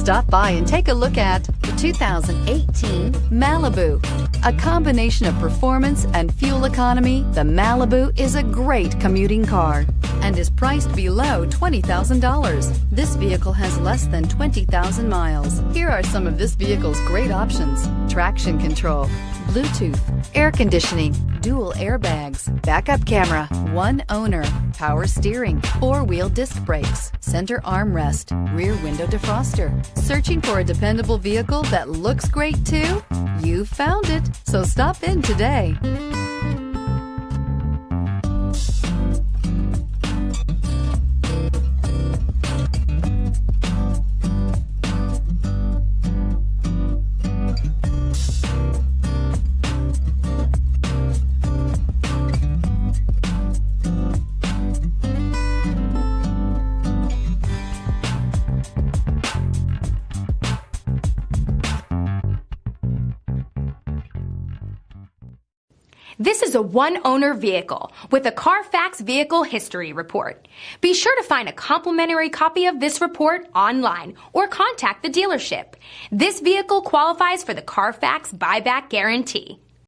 Stop by and take a look at the 2018 Malibu. A combination of performance and fuel economy, the Malibu is a great commuting car and is priced below $20,000. This vehicle has less than 20,000 miles. Here are some of this vehicle's great options: traction control, Bluetooth, air conditioning, dual airbags, backup camera, one owner, power steering, four-wheel disc brakes, center armrest, rear window defroster. Searching for a dependable vehicle that looks great too? You found it, so stop in today. This is a one-owner vehicle with a CARFAX Vehicle History Report. Be sure to find a complimentary copy of this report online or contact the dealership. This vehicle qualifies for the CARFAX Buyback Guarantee.